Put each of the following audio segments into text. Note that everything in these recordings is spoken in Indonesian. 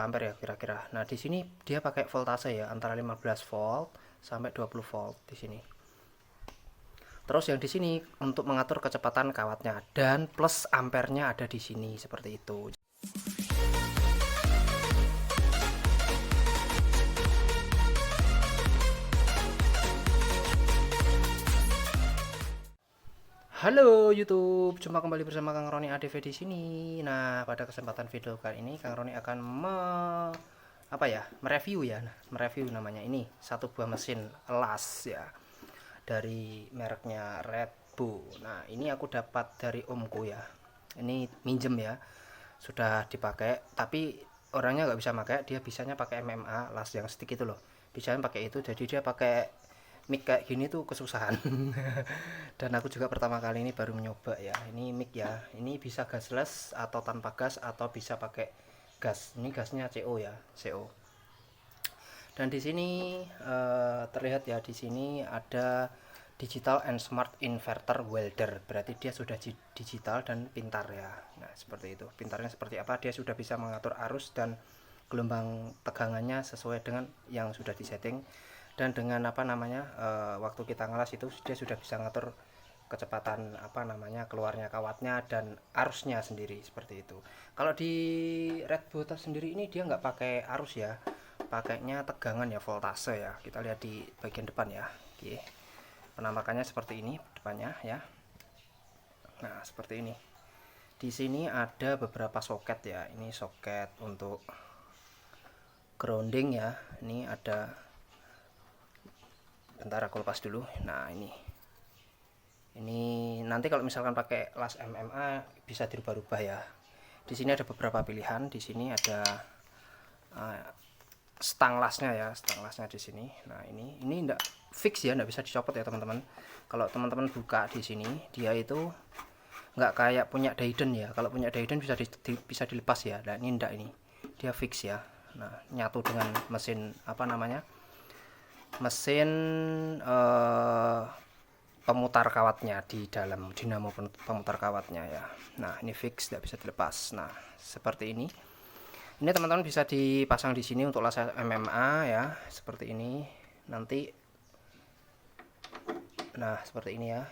ampere ya kira-kira. Nah, di sini dia pakai voltase ya, antara 15 volt sampai 20 volt di sini. Terus yang di sini untuk mengatur kecepatan kawatnya dan plus ampernya ada di sini seperti itu. Halo YouTube, jumpa kembali bersama Kang Roni ADV di sini. Nah, pada kesempatan video kali ini Kang Roni akan mereview ya. Mereview namanya ini satu buah mesin las ya dari mereknya Red Bull. Nah, ini aku dapat dari omku ya. Ini minjem ya. Sudah dipakai, tapi orangnya nggak bisa pakai, dia bisanya pakai MMA las yang stick itu loh. Bisanya pakai itu, jadi dia pakai mic kayak gini tuh kesusahan. Dan aku juga pertama kali ini baru mencoba ya. Ini mic ya, ini bisa gasless atau tanpa gas atau bisa pakai gas. Ini gasnya CO ya, CO. Dan di sini terlihat ya, di sini ada digital and smart inverter welder. Berarti dia sudah digital dan pintar ya. Nah, seperti itu. Pintarnya seperti apa? Dia sudah bisa mengatur arus dan gelombang tegangannya sesuai dengan yang sudah disetting. Dan dengan waktu kita ngelas itu dia sudah bisa ngatur kecepatan keluarnya kawatnya dan arusnya sendiri seperti itu. Kalau di Red Bull sendiri ini dia nggak pakai arus ya, pakainya tegangan ya, voltase ya. Kita lihat di bagian depan ya. Oke, penampakannya seperti ini depannya ya. Nah, seperti ini. Di sini ada beberapa soket ya. Ini soket untuk grounding ya. Ini ada, bentar aku lepas dulu. Nah, ini nanti kalau misalkan pakai las MMA bisa dirubah-rubah ya. Di sini ada beberapa pilihan. Di sini ada stang lasnya ya, stang lasnya di sini. Nah, ini enggak fix ya, enggak bisa dicopot ya teman-teman. Kalau teman-teman buka di sini, dia itu nggak kayak punya Dayton ya. Kalau punya Dayton bisa dilepas ya. Nah, ini enggak, ini dia fix ya. Nah, nyatu dengan mesin mesin pemutar kawatnya di dalam dinamo pemutar kawatnya ya. Nah, ini fix, tidak bisa dilepas. Nah, seperti ini. Ini teman-teman bisa dipasang di sini untuk las MMA ya, seperti ini. Nanti, nah seperti ini ya.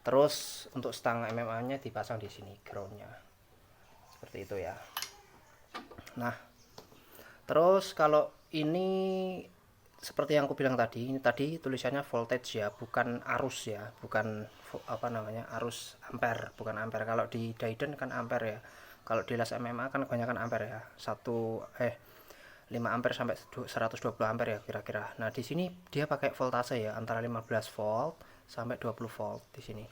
Terus untuk stang MMA-nya dipasang di sini, groundnya seperti itu ya. Nah, terus kalau ini seperti yang aku bilang tadi, ini tadi tulisannya voltage ya, bukan arus ya, bukan arus ampere, bukan ampere. Kalau di Dayton kan ampere ya. Kalau di las MMA kan kebanyakan ampere ya. 5 ampere sampai 120 ampere ya kira-kira. Nah, di sini dia pakai voltase ya, antara 15 volt sampai 20 volt di sini.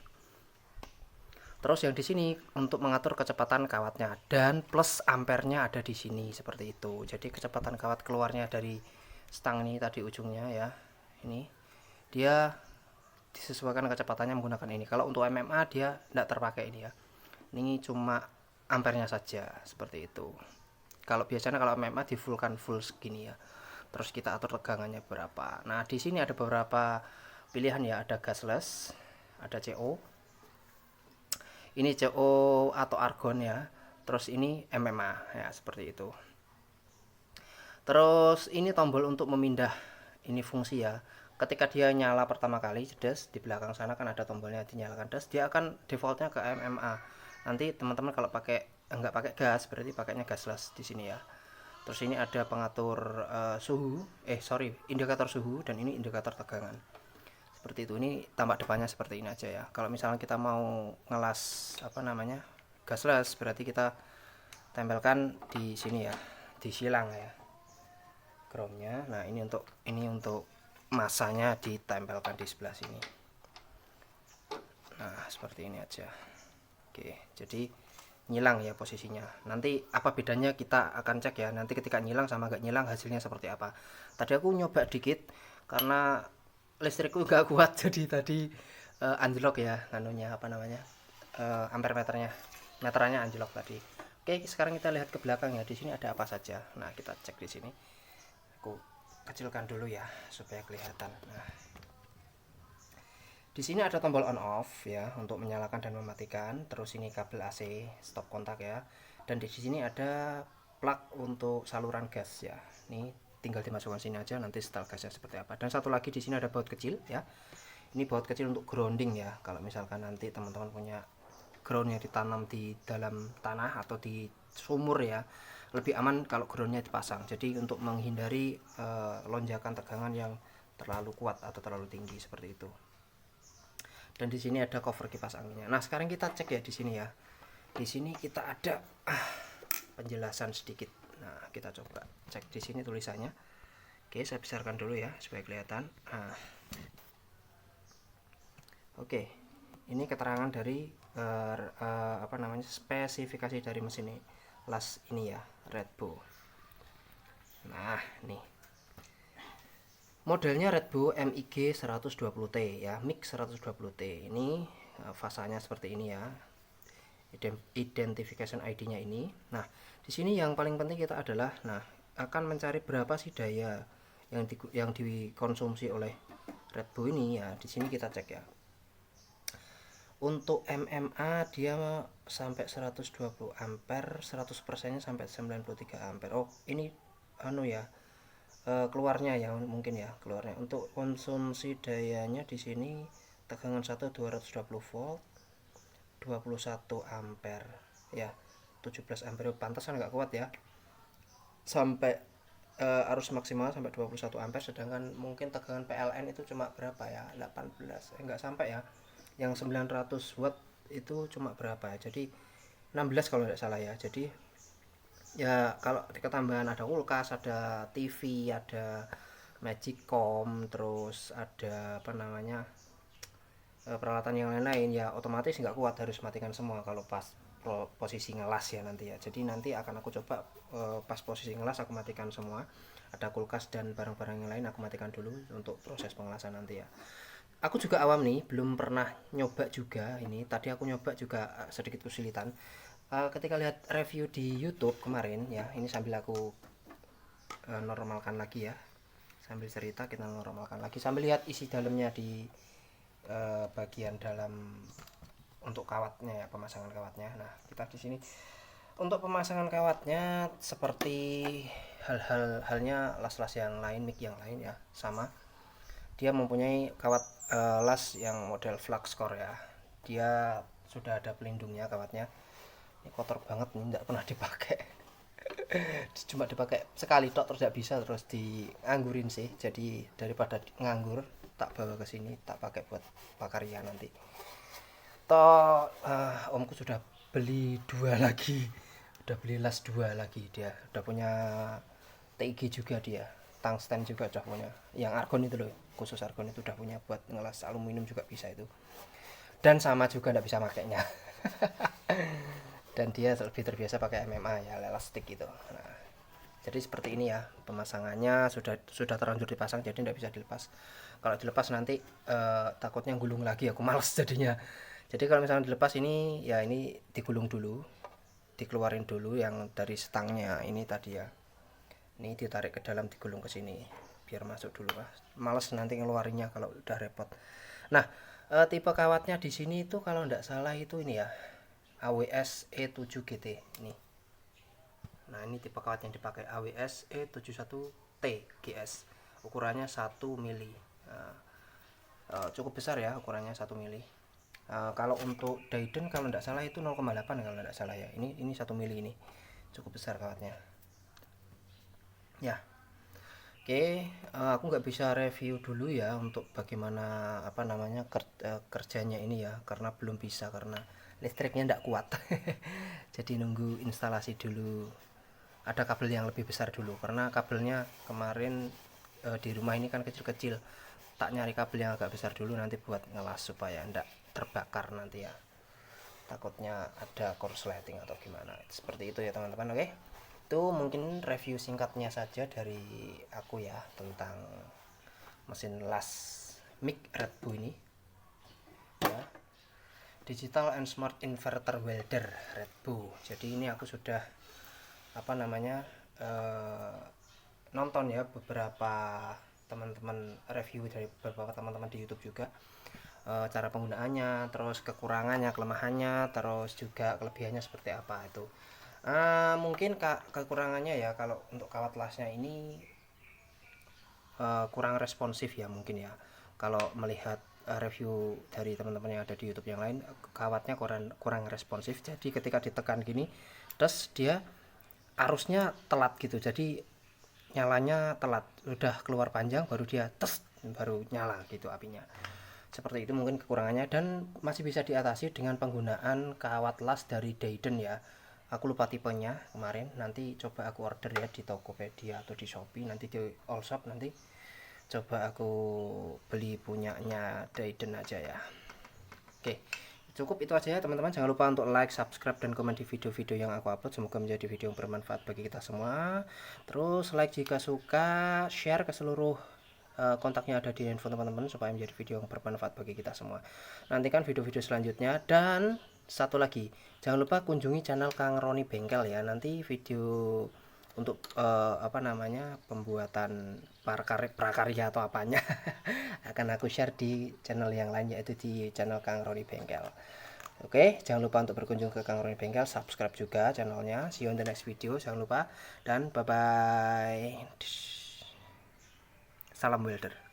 Terus yang di sini untuk mengatur kecepatan kawatnya dan plus ampernya ada di sini seperti itu. Jadi kecepatan kawat keluarnya dari stang ini tadi ujungnya ya. Ini dia disesuaikan kecepatannya menggunakan ini. Kalau untuk MMA dia tidak terpakai ini ya. Ini cuma ampernya saja seperti itu. Kalau biasanya kalau MMA di full segini ya. Terus kita atur tegangannya berapa. Nah, di sini ada beberapa pilihan ya, ada gasless, ada CO. Ini CO atau argon ya. Terus ini MMA ya, seperti itu. Terus ini tombol untuk memindah, ini fungsi ya. Ketika dia nyala pertama kali, jedes, di belakang sana kan ada tombolnya, dinyalakan des, dia akan defaultnya ke MMA. Nanti teman-teman kalau nggak pakai gas, berarti pakainya gasless di sini ya. Terus ini ada pengatur indikator suhu, dan ini indikator tegangan. Seperti itu. Ini tampak depannya seperti ini aja ya. Kalau misalnya kita mau ngelas gasless, berarti kita tempelkan di sini ya, di silang ya, groundnya. Nah, ini untuk masanya ditempelkan di sebelah sini. Nah, seperti ini aja. Oke, jadi nyilang ya posisinya. Nanti apa bedanya kita akan cek ya. Nanti ketika nyilang sama gak nyilang hasilnya seperti apa. Tadi aku nyoba dikit karena listrikku gak kuat, jadi tadi anjlok ya ampere meterannya anjlok tadi. Oke, sekarang kita lihat ke belakang ya. Di sini ada apa saja. Nah, kita cek di sini. Aku kecilkan dulu ya supaya kelihatan. Nah, di sini ada tombol on off ya untuk menyalakan dan mematikan. Terus ini kabel AC stop kontak ya. Dan di sini ada plug untuk saluran gas ya. Ini tinggal dimasukkan sini aja, nanti setel gasnya seperti apa. Dan satu lagi di sini ada baut kecil ya. Ini baut kecil untuk grounding ya. Kalau misalkan nanti teman-teman punya ground yang ditanam di dalam tanah atau di sumur ya, lebih aman kalau groundnya dipasang. Jadi untuk menghindari lonjakan tegangan yang terlalu kuat atau terlalu tinggi seperti itu. Dan di sini ada cover kipas anginnya. Nah sekarang kita cek ya di sini ya. Di sini kita ada penjelasan sedikit. Nah kita coba cek di sini tulisannya. Oke, saya besarkan dulu ya supaya kelihatan. Oke, ini keterangan dari spesifikasi dari mesin ini, las ini ya, Red Bull. Nah nih modelnya Red Bull MIG 120T ya, MIG 120T. Ini fasanya seperti ini ya, identification ID-nya ini. Nah di sini yang paling penting kita adalah akan mencari berapa sih daya yang dikonsumsi oleh Red Bull ini ya. Di sini kita cek ya. Untuk MMA dia sampai 120 ampere, 100%-nya sampai 93 ampere. Oh, ini ya. Keluarnya ya mungkin ya, keluarnya. Untuk konsumsi dayanya di sini tegangan 1 220 volt, 21 ampere ya. 17 ampere pantasan nggak kuat ya. Sampai arus maksimal sampai 21 ampere, sedangkan mungkin tegangan PLN itu cuma berapa ya? 18. Enggak sampai ya. Yang 900 watt itu cuma berapa ya? Jadi 16 kalau tidak salah ya. Jadi ya kalau ketambahan ada kulkas, ada TV, ada Magicom, terus ada peralatan yang lain-lain ya, otomatis nggak kuat, harus matikan semua kalau pas posisi ngelas ya nanti ya. Jadi nanti akan aku coba pas posisi ngelas aku matikan semua. Ada kulkas dan barang-barang yang lain aku matikan dulu untuk proses pengelasan nanti ya. Aku juga awam nih, belum pernah nyoba juga ini. Tadi aku nyoba juga sedikit kesulitan. Ketika lihat review di YouTube kemarin ya, ini sambil aku normalkan lagi ya. Sambil cerita kita normalkan lagi, sambil lihat isi dalamnya di bagian dalam untuk kawatnya ya, pemasangan kawatnya. Nah, kita di sini untuk pemasangan kawatnya seperti halnya las-las yang lain, mic yang lain ya, sama. Dia mempunyai kawat las yang model flux core ya. Dia sudah ada pelindungnya kawatnya. Ini kotor banget nih, tidak pernah dipakai. Cuma dipakai sekali tok terus tidak bisa, terus dianggurin sih. Jadi daripada nganggur, tak bawa ke sini, tak pakai buat pakarya nanti. Toh omku sudah beli 2 lagi. Udah beli las 2 lagi dia. Udah punya TIG juga dia. Tungsten juga udah punya. Yang argon itu loh, khusus argon itu udah punya buat ngelas aluminium juga bisa itu. Dan sama juga tidak bisa makainya. Dan dia lebih terbiasa pakai MMA ya, elastik gitu. Nah, jadi seperti ini ya pemasangannya, sudah terlanjur dipasang, jadi tidak bisa dilepas. Kalau dilepas nanti takutnya gulung lagi, aku males jadinya. Jadi kalau misalnya dilepas ini ya, ini digulung dulu, dikeluarin dulu yang dari stangnya ini tadi ya. Ini ditarik ke dalam, digulung ke sini biar masuk dulu lah. Males nanti ngeluarinnya kalau udah repot. Nah, tipe kawatnya di sini itu kalau tidak salah itu ini ya, AWS E7 GT ini. Nah, ini tipe kawat yang dipakai, AWS E71T GS. Ukurannya 1 mili. Cukup besar ya ukurannya, 1 mili. Kalau untuk Dayton kalau tidak salah itu 0,8 kalau tidak salah ya. Ini 1 mili ini. Cukup besar kawatnya. Ya. Oke, aku nggak bisa review dulu ya untuk bagaimana kerjanya ini ya, karena belum bisa, karena listriknya tidak kuat. Jadi nunggu instalasi dulu, ada kabel yang lebih besar dulu, karena kabelnya kemarin di rumah ini kan kecil-kecil. Tak nyari kabel yang agak besar dulu nanti buat ngelas supaya tidak terbakar nanti ya, takutnya ada korsleting atau gimana. Seperti itu ya teman-teman. Oke, itu mungkin review singkatnya saja dari aku ya tentang mesin las MIG Red Bull ini ya, digital and smart inverter welder Red Bull. Jadi ini aku sudah nonton ya beberapa teman-teman review dari beberapa teman-teman di YouTube juga, cara penggunaannya, terus kekurangannya, kelemahannya, terus juga kelebihannya seperti apa itu. Mungkin kekurangannya ya kalau untuk kawat lasnya ini kurang responsif ya mungkin ya. Kalau melihat review dari teman-teman yang ada di YouTube yang lain, kawatnya kurang responsif. Jadi ketika ditekan gini, terus dia arusnya telat gitu. Jadi nyalanya telat. Udah keluar panjang baru dia baru nyala gitu apinya. Seperti itu mungkin kekurangannya, dan masih bisa diatasi dengan penggunaan kawat las dari Dayton ya. Aku lupa tipenya kemarin, nanti coba aku order ya di Tokopedia atau di Shopee, nanti di Allshop nanti coba aku beli punyanya Dayton aja ya. Oke, cukup itu aja ya teman-teman. Jangan lupa untuk like, subscribe, dan komen di video-video yang aku upload. Semoga menjadi video yang bermanfaat bagi kita semua. Terus like jika suka, share ke seluruh kontaknya ada di handphone teman-teman supaya menjadi video yang bermanfaat bagi kita semua. Nantikan video-video selanjutnya, dan satu lagi, jangan lupa kunjungi channel Kang Roni Bengkel ya. Nanti video untuk pembuatan prakarya atau apanya akan aku share di channel yang lain, yaitu di channel Kang Roni Bengkel. Oke, jangan lupa untuk berkunjung ke Kang Roni Bengkel, subscribe juga channelnya. See you on the next video, jangan lupa, dan bye bye. Salam welder.